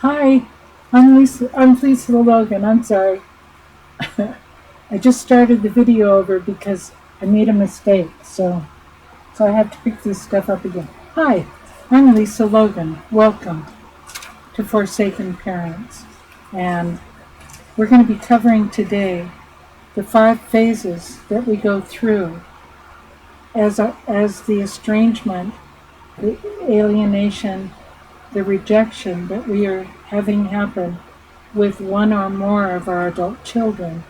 Hi, I'm Lisa Logan. I'm sorry. I just started the video over because I made a mistake, so I have to pick this stuff up again. Hi, I'm Lisa Logan. Welcome to Forsaken Parents. And we're going to be covering today the 5 phases that we go through as the estrangement, the alienation, the rejection that we are having happen with one or more of our adult children.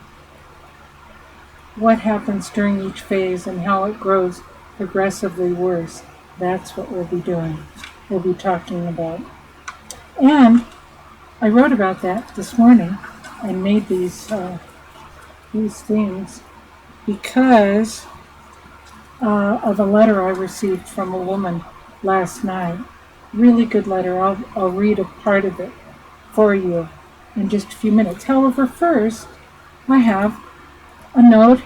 What happens during each phase and how it grows progressively worse. That's what we'll be doing. We'll be talking about. And I wrote about that this morning and made these things because of a letter I received from a woman last night. Really good letter. I'll read a part of it for you in just a few minutes. However, first, I have a note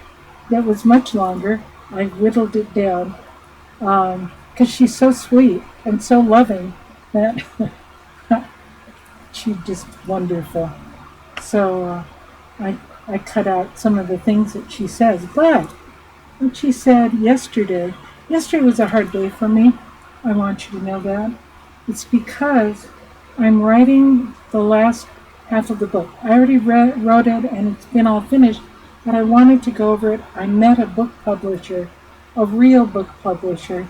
that was much longer. I whittled it down because she's so sweet and so loving that she's just wonderful. So I cut out some of the things that she says. But what she said yesterday was a hard day for me. I want you to know that. It's because I'm writing the last half of the book. I already wrote it and it's been all finished, but I wanted to go over it. I met a book publisher, a real book publisher,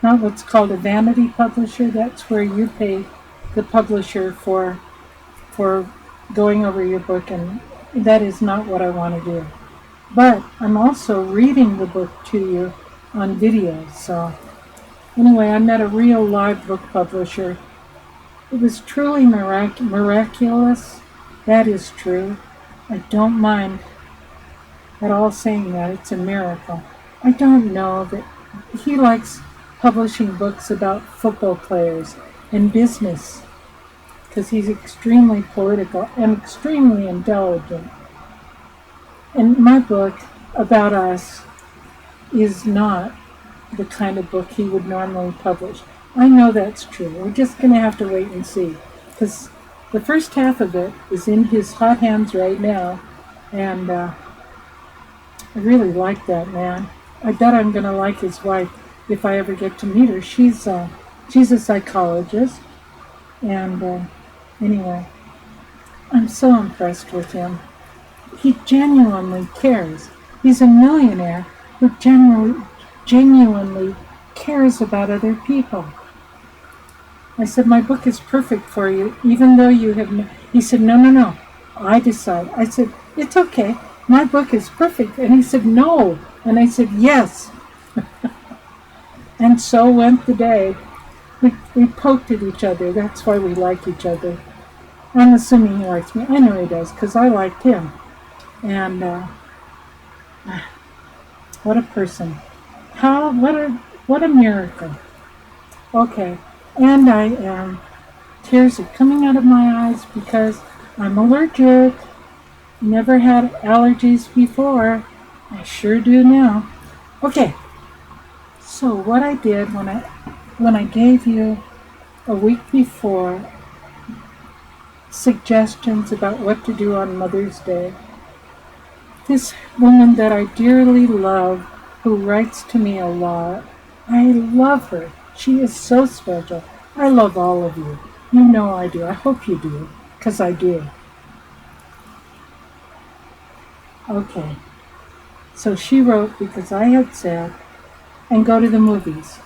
not what's called a vanity publisher. That's where you pay the publisher for going over your book, and that is not what I want to do. But I'm also reading the book to you on video. So anyway, I met a real live book publisher. It was truly miraculous. That is true. I don't mind at all saying that. It's a miracle. I don't know that he likes publishing books about football players and business because he's extremely political and extremely intelligent. And my book about us is not the kind of book he would normally publish. I know that's true. We're just going to have to wait and see, because the first half of it is in his hot hands right now, and I really like that man. I bet I'm going to like his wife if I ever get to meet her. She's a psychologist, and anyway, I'm so impressed with him. He genuinely cares. He's a millionaire who genuinely cares about other people. I said, my book is perfect for you, even though you have no... He said, no, I decide. I said, it's okay, my book is perfect. And he said, no. And I said, yes. And so went the day. We poked at each other. That's why we like each other. I'm assuming he likes me. I know he does, because I liked him. And what a person. What a miracle. Okay. And tears are coming out of my eyes because I'm allergic. Never had allergies before. I sure do now. Okay. So what I did when I gave you a week before suggestions about what to do on Mother's Day, this woman that I dearly love, who writes to me a lot, I love her. She is so special. I love all of you. You know I do. I hope you do, because I do. Okay. So she wrote, because I had said, and go to the movies.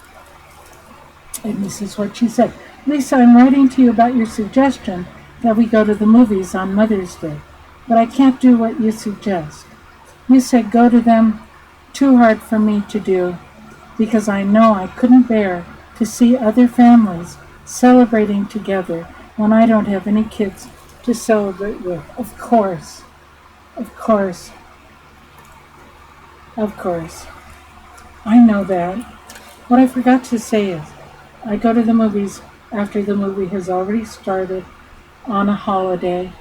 And this is what she said. Lisa, I'm writing to you about your suggestion that we go to the movies on Mother's Day, but I can't do what you suggest. You said go to them. Too hard for me to do, because I know I couldn't bear to see other families celebrating together when I don't have any kids to celebrate with. Of course. I know that. What I forgot to say is, I go to the movies after the movie has already started on a holiday,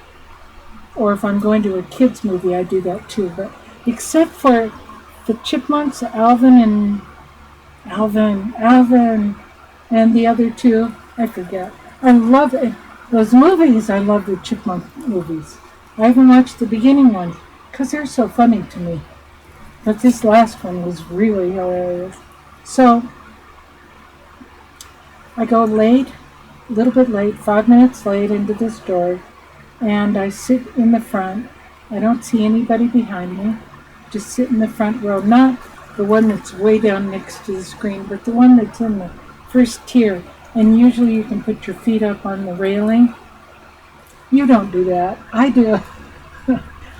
or if I'm going to a kids movie, I do that too. But except for the Chipmunks, Alvin and the other two, I forget. I love it. Those movies, I love the chipmunk movies. I haven't watched the beginning ones because they're so funny to me. But this last one was really hilarious. So I go late, a little bit late, 5 minutes late into the store, and I sit in the front. I don't see anybody behind me. Just sit in the front row, not the one that's way down next to the screen, but the one that's in the first tier. And usually you can put your feet up on the railing. You don't do that. I do.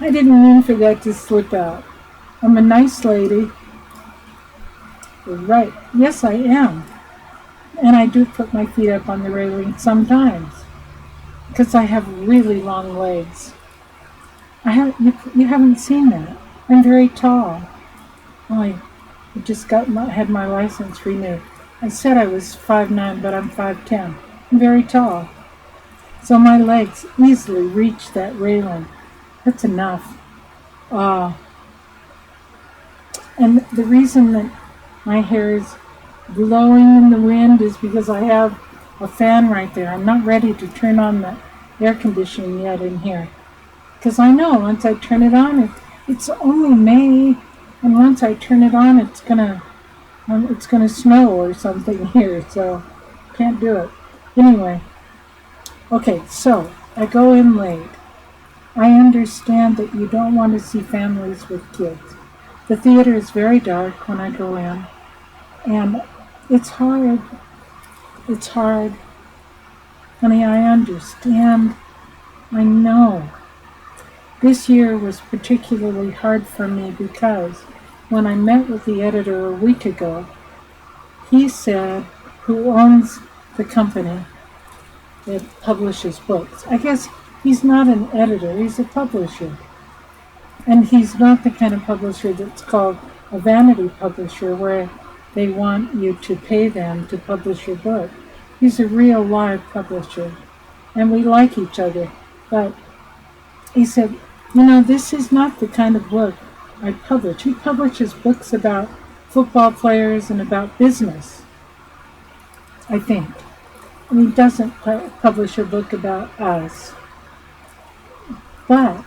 I didn't mean for that to slip out. I'm a nice lady. Right. Yes, I am. And I do put my feet up on the railing sometimes because I have really long legs. You haven't seen that. I'm very tall. I just had my license renewed. I said I was 5'9", but I'm 5'10". I'm very tall. So my legs easily reach that railing. That's enough. And the reason that my hair is blowing in the wind is because I have a fan right there. I'm not ready to turn on the air conditioning yet in here. Because I know once I turn it on, it's only May, and once I turn it on, it's gonna snow or something here, so can't do it. Anyway, okay, so I go in late. I understand that you don't want to see families with kids. The theater is very dark when I go in, and it's hard. It's hard. Honey, I understand. I know. This year was particularly hard for me because when I met with the editor a week ago, he said, who owns the company that publishes books. I guess he's not an editor, he's a publisher. And he's not the kind of publisher that's called a vanity publisher where they want you to pay them to publish your book. He's a real live publisher. And we like each other. But he said, this is not the kind of book I publish. He publishes books about football players and about business, I think. And he doesn't publish a book about us. But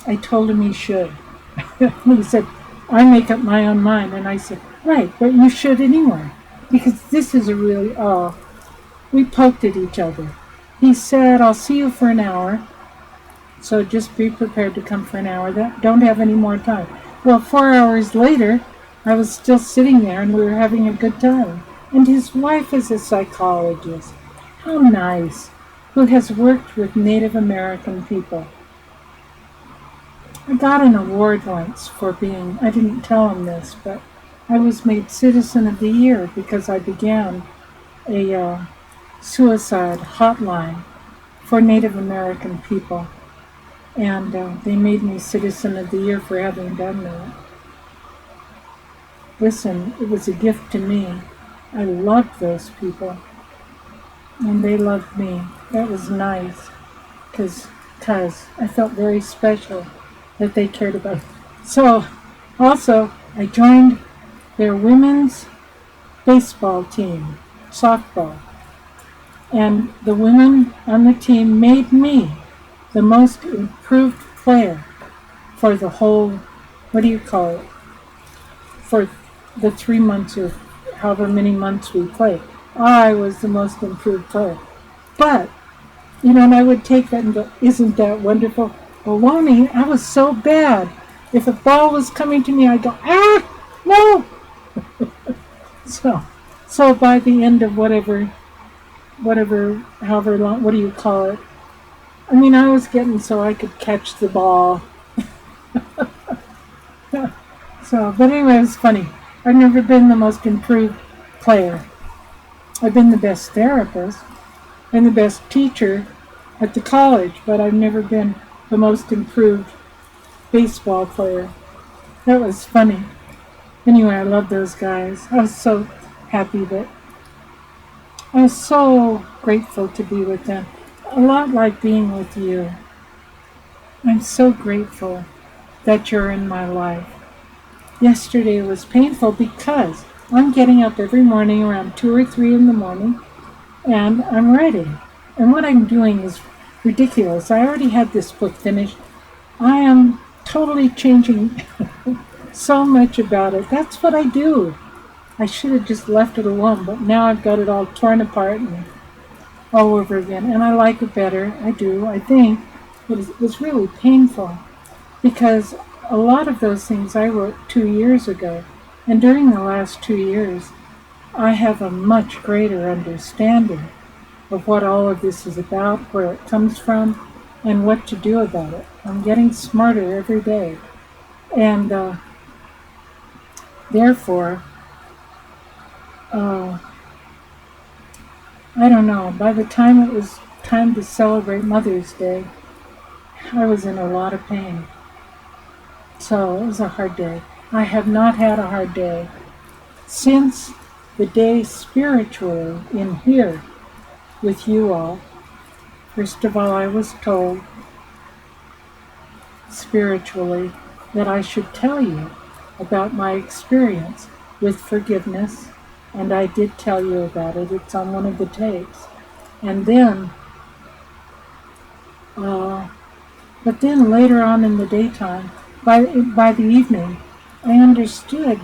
I told him he should. He said, I make up my own mind. And I said, right, but you should anyway. Because this is we poked at each other. He said, I'll see you for an hour. So just be prepared to come for an hour. Don't have any more time. Well, 4 hours later, I was still sitting there and we were having a good time. And his wife is a psychologist. How nice. Who has worked with Native American people. I got an award once for I didn't tell him this, but I was made Citizen of the Year because I began a suicide hotline for Native American people. And they made me Citizen of the Year for having done that. Listen, it was a gift to me. I loved those people. And they loved me. That was nice. Because I felt very special that they cared about. So, also, I joined their women's baseball team, softball. And the women on the team made me the most improved player for the whole, for the 3 months or however many months we played. I was the most improved player. But, and I would take that and go, isn't that wonderful? Baloney, I was so bad. If a ball was coming to me, I'd go, no! So by the end of however long, what do you call it? I was getting so I could catch the ball. But anyway, it was funny. I've never been the most improved player. I've been the best therapist and the best teacher at the college, but I've never been the most improved baseball player. That was funny. Anyway, I love those guys. I was so happy I was so grateful to be with them. A lot like being with you. I'm so grateful that you're in my life. Yesterday was painful because I'm getting up every morning around 2 or 3 in the morning and I'm ready. And what I'm doing is ridiculous. I already had this book finished. I am totally changing so much about it. That's what I do. I should have just left it alone, but now I've got it all torn apart and all over again. And I like it better. I do, I think. But it was really painful because a lot of those things I wrote 2 years ago. And during the last 2 years, I have a much greater understanding of what all of this is about, where it comes from, and what to do about it. I'm getting smarter every day. And therefore, I don't know, by the time it was time to celebrate Mother's Day, I was in a lot of pain. So it was a hard day. I have not had a hard day since the day spiritually in here with you all. First of all, I was told spiritually that I should tell you about my experience with forgiveness, and I did tell you about it. It's on one of the tapes. And then, but then later on in the daytime, by the evening, I understood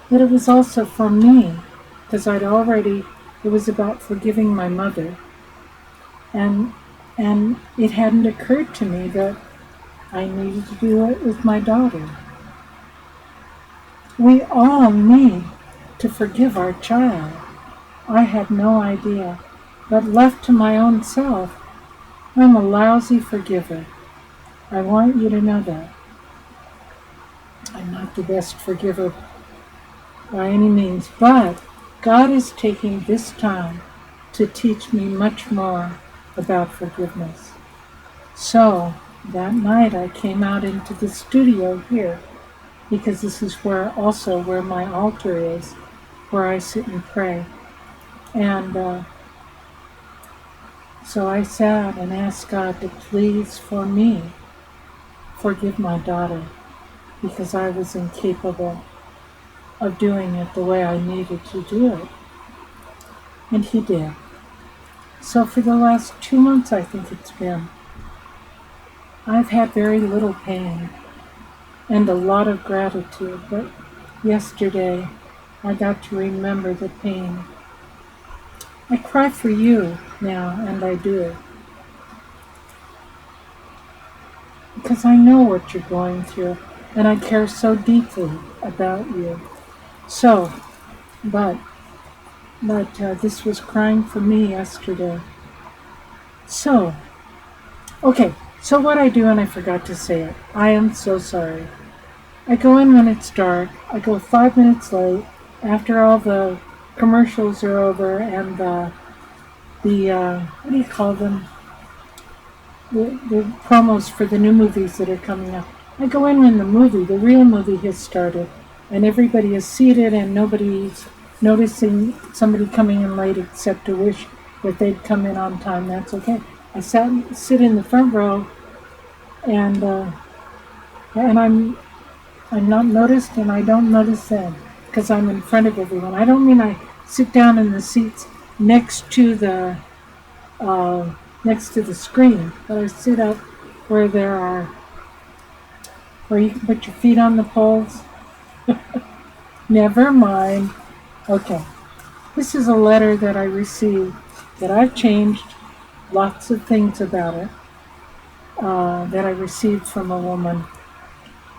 that it was also for me, because it was about forgiving my mother. And it hadn't occurred to me that I needed to do it with my daughter. We all need to forgive our child. I had no idea, but left to my own self, I'm a lousy forgiver. I want you to know that. I'm not the best forgiver by any means, but God is taking this time to teach me much more about forgiveness. So that night I came out into the studio here, because this is where my altar is, where I sit and pray. And so I sat and asked God to please, for me, forgive my daughter, because I was incapable of doing it the way I needed to do it. And He did. So for the last 2 months, I think it's been, I've had very little pain and a lot of gratitude, but yesterday I got to remember the pain. I cry for you now, and I do, because I know what you're going through, and I care so deeply about you. So, but this was crying for me yesterday. So, okay, so what I do, and I forgot to say it, I am so sorry. I go in when it's dark. I go 5 minutes late after all the commercials are over and the what do you call them? The promos for the new movies that are coming up. I go in when the real movie has started, and everybody is seated and nobody's noticing somebody coming in late except to wish that they'd come in on time. That's okay. I sit in the front row, and I'm not noticed, and I don't notice them because I'm in front of everyone. I don't mean I sit down in the seats next to the screen, but I sit up where you can put your feet on the poles. Never mind. Okay. This is a letter that I received that I've changed lots of things about it, that I received from a woman,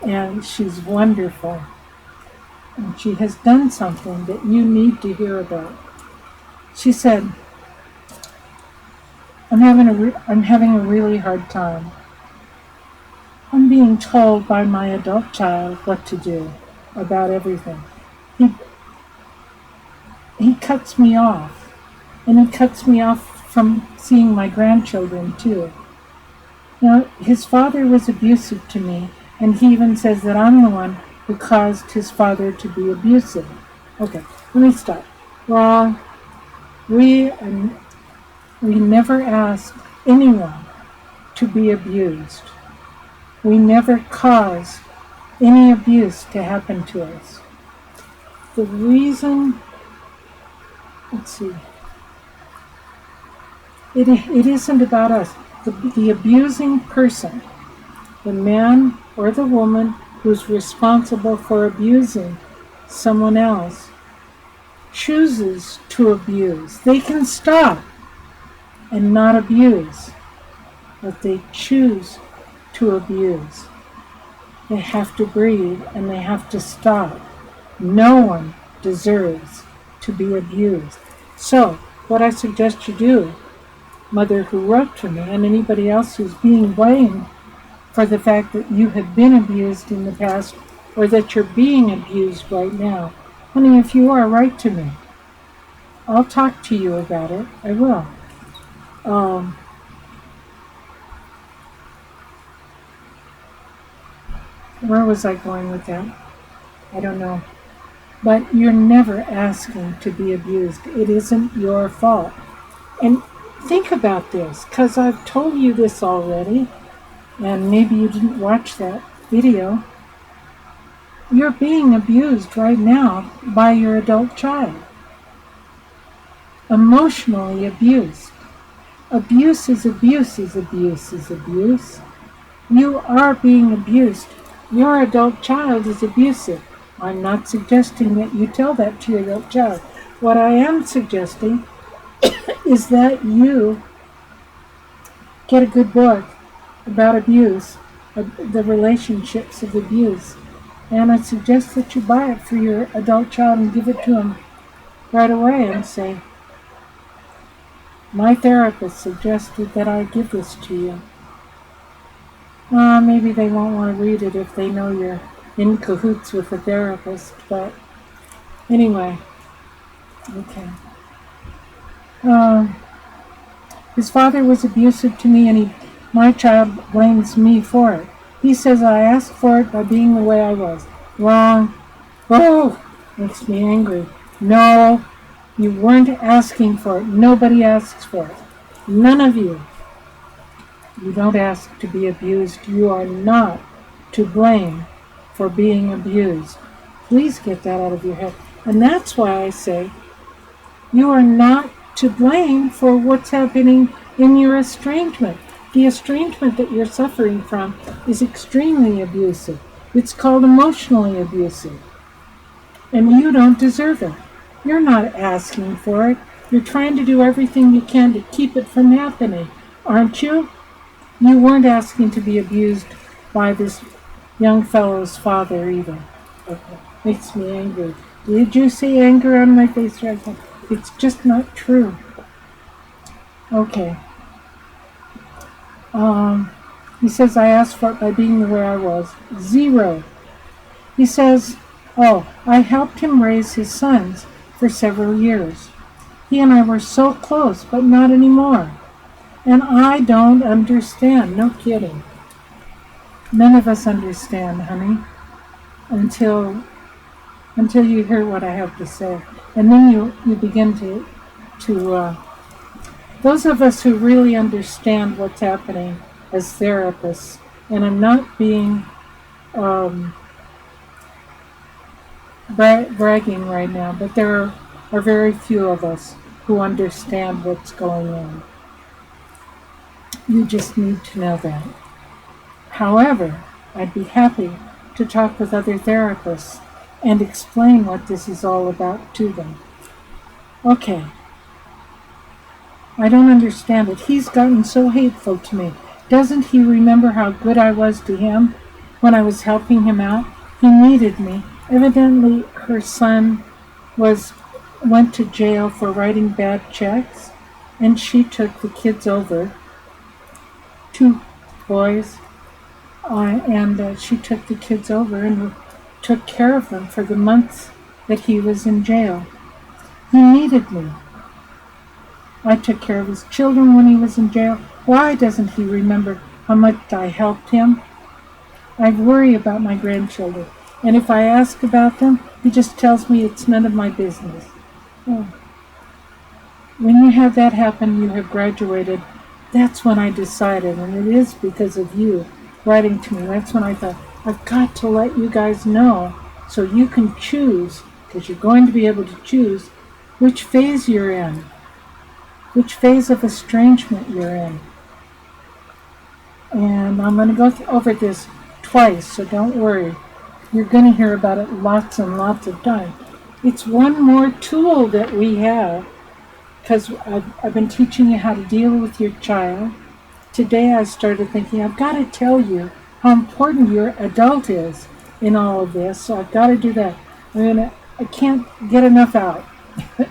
and she's wonderful. And she has done something that you need to hear about. She said, I'm having a really hard time. I'm being told by my adult child what to do about everything. He cuts me off, and he cuts me off from seeing my grandchildren too. Now, his father was abusive to me, and he even says that I'm the one who caused his father to be abusive. Okay, let me stop. Well, we never ask anyone to be abused. We never cause any abuse to happen to us. The reason, let's see. It isn't about us. The abusing person, the man or the woman who's responsible for abusing someone else, chooses to abuse. They can stop and not abuse, but they choose to abuse. They have to breathe and they have to stop. No one deserves to be abused. So, what I suggest you do, mother who wrote to me, and anybody else who's being blamed for the fact that you have been abused in the past or that you're being abused right now, honey, if you are, write to me. I'll talk to you about it. I will. Where was I going with that? I don't know. But you're never asking to be abused. It isn't your fault. And think about this, because I've told you this already, and maybe you didn't watch that video. You're being abused right now by your adult child. Emotionally abused. Abuse is abuse is abuse is abuse. You are being abused. Your adult child is abusive. I'm not suggesting that you tell that to your adult child. What I am suggesting is that you get a good book about abuse, the relationships of abuse, and I suggest that you buy it for your adult child and give it to him right away and say, my therapist suggested that I give this to you. Maybe they won't want to read it if they know you're in cahoots with the therapist, but anyway, okay. His father was abusive to me, and my child blames me for it. He says I asked for it by being the way I was. Wrong. Oh, makes me angry. No, you weren't asking for it. Nobody asks for it. None of you. You don't ask to be abused. You are not to blame for being abused. Please get that out of your head. And that's why I say you are not to blame for what's happening in your estrangement. The estrangement that you're suffering from is extremely abusive. It's called emotionally abusive. And you don't deserve it. You're not asking for it. You're trying to do everything you can to keep it from happening, aren't you? You weren't asking to be abused by this young fellow's father either. Okay. Makes me angry. Did you see anger on my face right now? It's just not true. Okay. He says I asked for it by being the way I was. 0. He says, I helped him raise his sons for several years. He and I were so close, but not anymore. And I don't understand. No kidding. None of us understand, honey, until you hear what I have to say. And then you begin to those of us who really understand what's happening as therapists, and I'm not being bragging right now, but there are very few of us who understand what's going on. You just need to know that. However, I'd be happy to talk with other therapists and explain what this is all about to them. Okay. I don't understand it. He's gotten so hateful to me. Doesn't he remember how good I was to him when I was helping him out? He needed me. Evidently, her son went to jail for writing bad checks, and she took the kids over, 2 boys, and she took the kids over and took care of them for the months that he was in jail. He needed me. I took care of his children when he was in jail. Why doesn't he remember how much I helped him? I worry about my grandchildren, and if I ask about them, he just tells me it's none of my business. Oh. When you have that happen, you have graduated. That's when I decided, and it is because of you writing to me. That's when I thought, I've got to let you guys know so you can choose, because you're going to be able to choose which phase you're in. which phase of estrangement you're in. And I'm going to go over this twice, so don't worry. You're going to hear about it lots and lots of times. It's one more tool that we have, because I've been teaching you how to deal with your child. Today I started thinking, I've got to tell you how important your adult is in all of this, so I've got to do that. I can't get enough out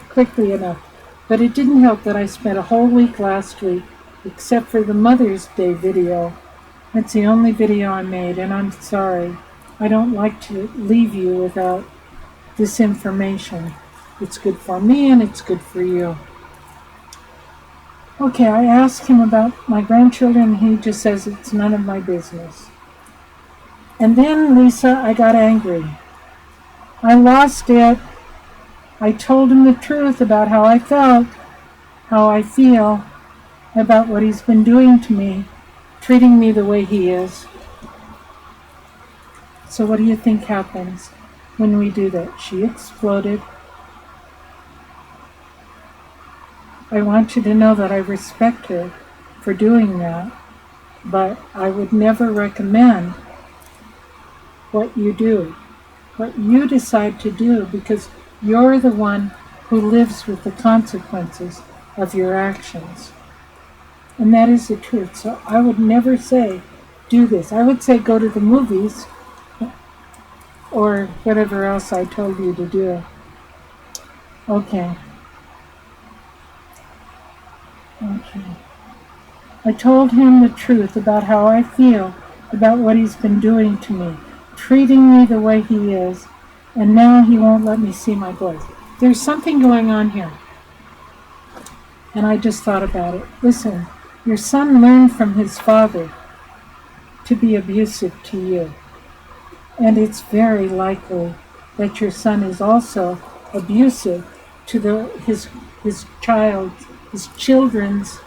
quickly enough. But it didn't help that I spent a whole week last week, except for the Mother's Day video. That's the only video I made, and I'm sorry. I don't like to leave you without this information. It's good for me and it's good for you. Okay, I asked him about my grandchildren, and he just says it's none of my business. And then, Lisa, I got angry. I lost it. I told him the truth about how I felt, how I feel about what he's been doing to me, treating me the way he is. So what do you think happens when we do that? She exploded. I want you to know that I respect her for doing that, but I would never recommend what you do, what you decide to do, because you're the one who lives with the consequences of your actions. And that is the truth. So I would never say, do this. I would say go to the movies or whatever else I told you to do. Okay. I told him the truth about how I feel about what he's been doing to me, treating me the way he is, and now he won't let me see my boys. There's something going on here. And I just thought about it. Listen, your son learned from his father to be abusive to you. And it's very likely that your son is also abusive to his children's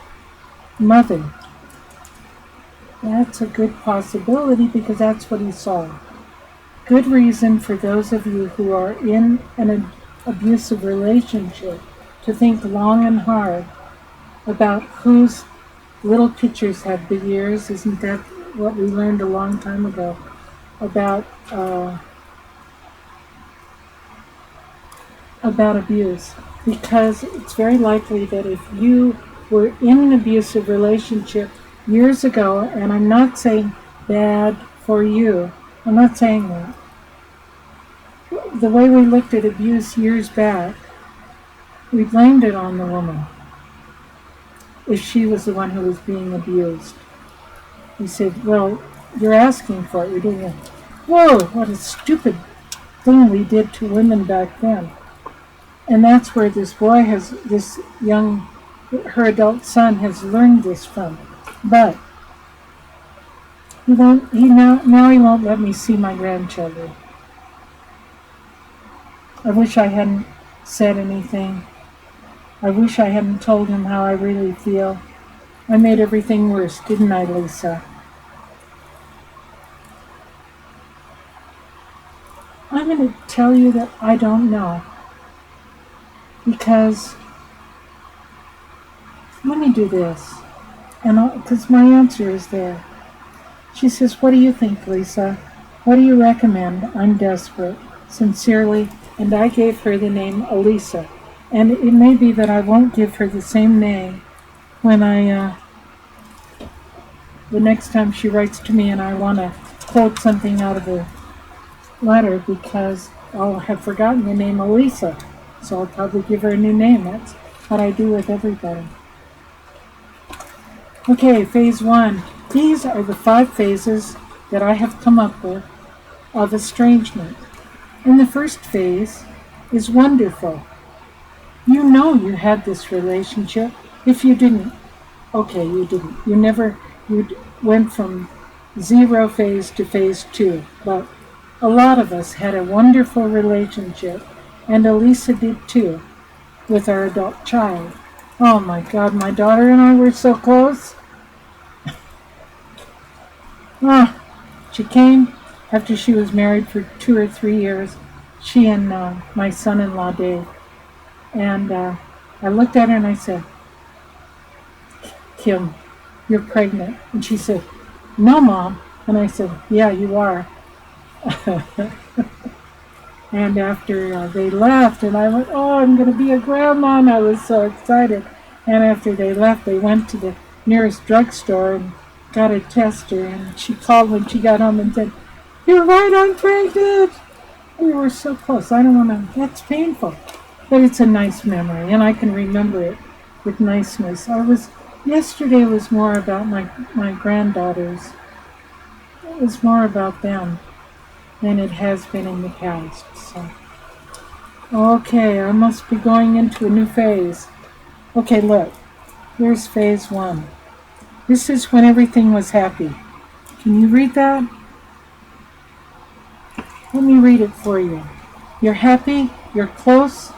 mother. That's a good possibility because that's what he saw. Good reason for those of you who are in an abusive relationship to think long and hard about whose little pictures have big ears. Isn't that what we learned a long time ago about abuse? Because it's very likely that if you were in an abusive relationship years ago, and I'm not saying bad for you, I'm not saying that. The way we looked at abuse years back, we blamed it on the woman if she was the one who was being abused. We said, well, you're asking for it, you're doing it. Whoa, what a stupid thing we did to women back then. And that's where this boy her adult son has learned this from. But now he won't let me see my grandchildren. I wish I hadn't said anything. I wish I hadn't told him how I really feel. I made everything worse, didn't I, Lisa? I'm going to tell you that I don't know. Because, let me do this. Because my answer is there. She says, what do you think, Lisa? What do you recommend? I'm desperate. Sincerely. And I gave her the name Elisa. And it may be that I won't give her the same name when the next time she writes to me and I want to quote something out of a letter, because I'll have forgotten the name Elisa. So I'll probably give her a new name. That's what I do with everybody. Okay, phase 1. These are the 5 phases that I have come up with of estrangement. And the first phase is wonderful. You know you had this relationship. If you didn't, okay, you didn't. You went from 0 phase to phase 2. But a lot of us had a wonderful relationship, and Elisa did too, with our adult child. Oh my God, my daughter and I were so close. She came after she was married for 2 or 3 years, she and my son-in-law Dave. And I looked at her and I said, Kim, you're pregnant. And she said, no, Mom. And I said, yeah, you are. And after they left, and I went, oh, I'm going to be a grandma, and I was so excited. And after they left, they went to the nearest drugstore and got a tester, and she called when she got home and said, you're right, I'm pregnant. We were so close. I don't want to, that's painful. But it's a nice memory, and I can remember it with niceness. Yesterday was more about my granddaughters. It was more about them than it has been in the past. So, okay, I must be going into a new phase. Okay, look, here's phase 1. This is when everything was happy. Can you read that? Let me read it for you. You're happy, you're close,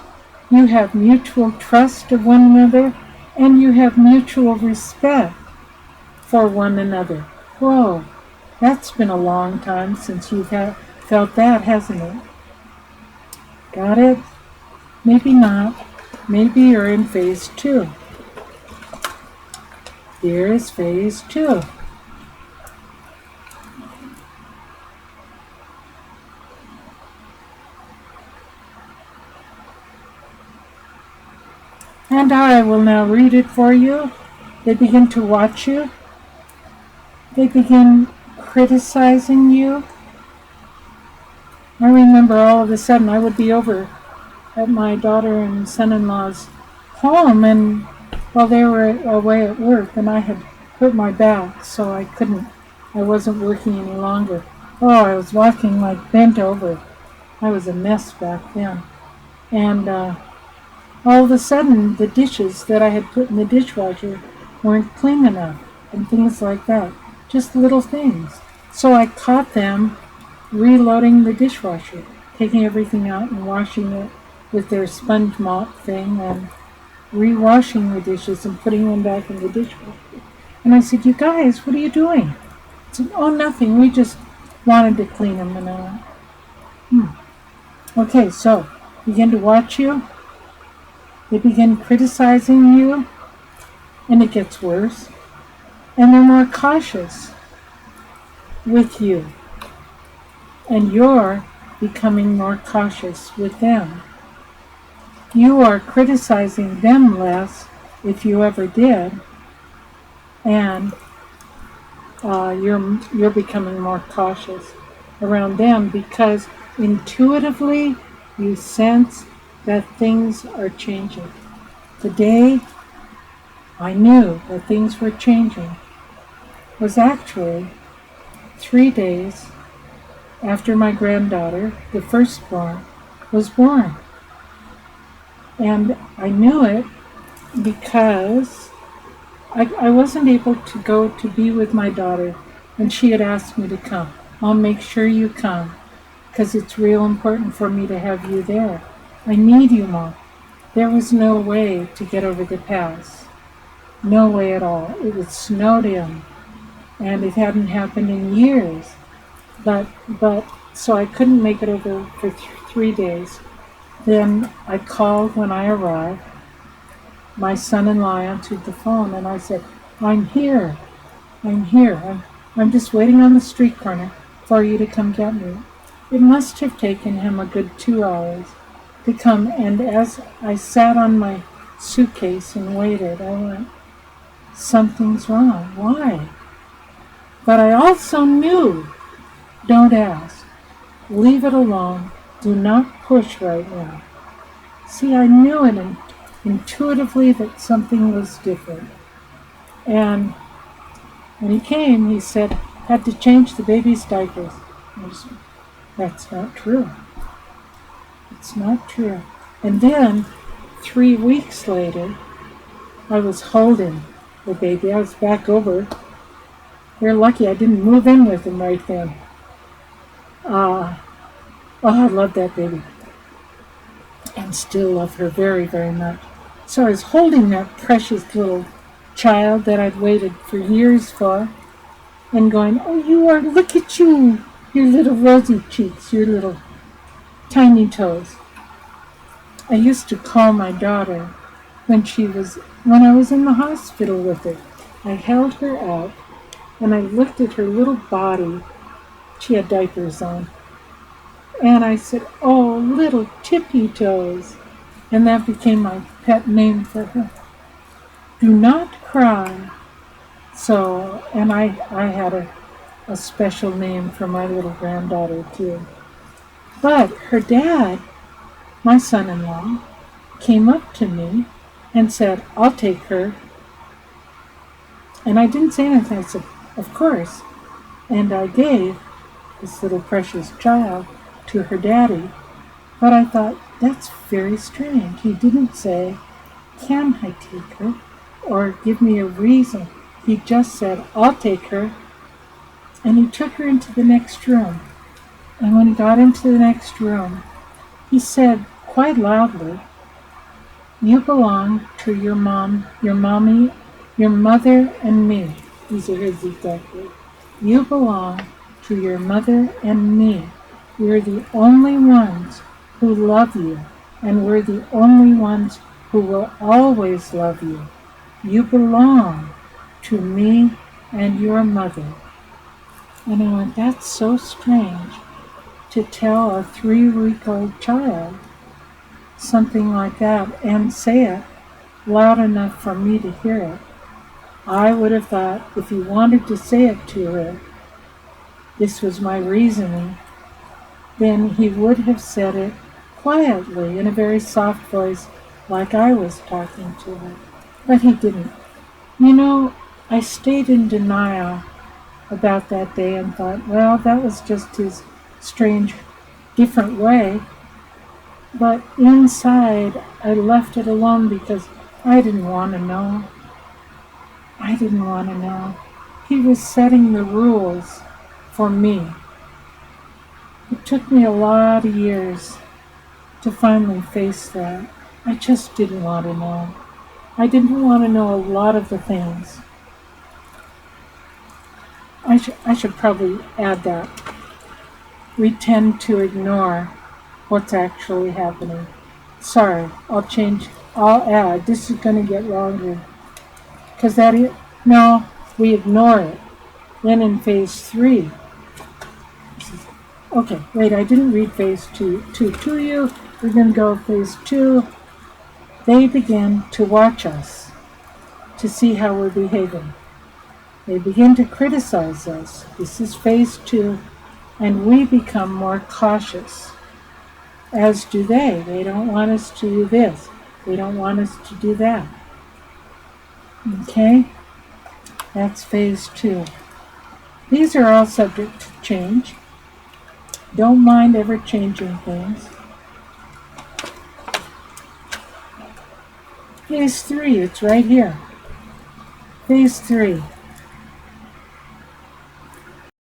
you have mutual trust of one another, and you have mutual respect for one another. Whoa, that's been a long time since you've felt that, hasn't it? Got it? Maybe not. Maybe you're in phase 2. Here is phase 2. And I will now read it for you. They begin to watch you. They begin criticizing you. I remember all of a sudden I would be over at my daughter and son-in-law's home, and while they were away at work, and I had hurt my back, so I wasn't working any longer. Oh, I was walking like bent over. I was a mess back then. And all of a sudden, the dishes that I had put in the dishwasher weren't clean enough, and things like that. Just little things. So I caught them reloading the dishwasher, taking everything out and washing it with their sponge mop thing and rewashing the dishes and putting them back in the dishwasher. And I said, you guys, what are you doing? I said, oh, nothing. We just wanted to clean them. And I went, Okay, so begin to watch you. They begin criticizing you, and it gets worse. And they're more cautious with you. And you're becoming more cautious with them. You are criticizing them less, if you ever did, and you're becoming more cautious around them because intuitively you sense that things are changing. The day I knew that things were changing was actually 3 days after my granddaughter, the firstborn, was born. And I knew it because I wasn't able to go to be with my daughter, and she had asked me to come. I'll make sure you come, because it's real important for me to have you there. I need you, Mom. There was no way to get over the pass. No way at all. It was snowed in, and it hadn't happened in years. But so I couldn't make it over for 3 days. Then I called when I arrived. My son-in-law answered the phone, and I said, I'm here. I'm just waiting on the street corner for you to come get me. It must have taken him a good 2 hours to come, and as I sat on my suitcase and waited, I went, something's wrong. Why? But I also knew, don't ask. Leave it alone. Do not push right now. See, I knew it intuitively that something was different. And when he came, he said, had to change the baby's diapers. That's not true. It's not true. And then, 3 weeks later, I was holding the baby. I was back over. They're lucky I didn't move in with him right then. I love that baby. And still love her very, very much. So I was holding that precious little child that I'd waited for years for, and going, oh, look at you, your little rosy cheeks, your little tiny toes. I used to call my daughter when I was in the hospital with her, I held her up and I looked at her little body. She had diapers on. And I said, "Oh, little tippy toes." And that became my pet name for her. Do not cry. So, and I had a special name for my little granddaughter too. But her dad, my son-in-law, came up to me and said, "I'll take her." And I didn't say anything. I said, "Of course." And I gave this little precious child to her daddy. But I thought, that's very strange. He didn't say, "Can I take her?" or give me a reason. He just said, "I'll take her." And he took her into the next room. And when he got into the next room, he said quite loudly, "You belong to your mom, your mommy, your mother, and me." These are his exact words. "You belong to your mother and me. We're the only ones who love you, and we're the only ones who will always love you. You belong to me and your mother." And I went, that's so strange to tell a 3-week-old child something like that and say it loud enough for me to hear it. I would have thought if he wanted to say it to her, this was my reasoning, then he would have said it quietly in a very soft voice like I was talking to her. But he didn't. You know, I stayed in denial about that day and thought, well, that was just his strange, different way. But inside, I left it alone because I didn't want to know. I didn't want to know. He was setting the rules for me. It took me a lot of years to finally face that. I just didn't want to know. I didn't want to know a lot of the things. I should probably add that. We tend to ignore what's actually happening. Sorry, I'll add. This is going to get longer. Because no, we ignore it. Then in phase 3, okay, wait, I didn't read phase 2 to you. We're going to go phase 2. They begin to watch us to see how we're behaving. They begin to criticize us. This is phase 2, and we become more cautious, as do they. They don't want us to do this. They don't want us to do that. Okay? That's phase 2. These are all subject to change. Don't mind ever changing things. Phase 3, it's right here. Phase 3.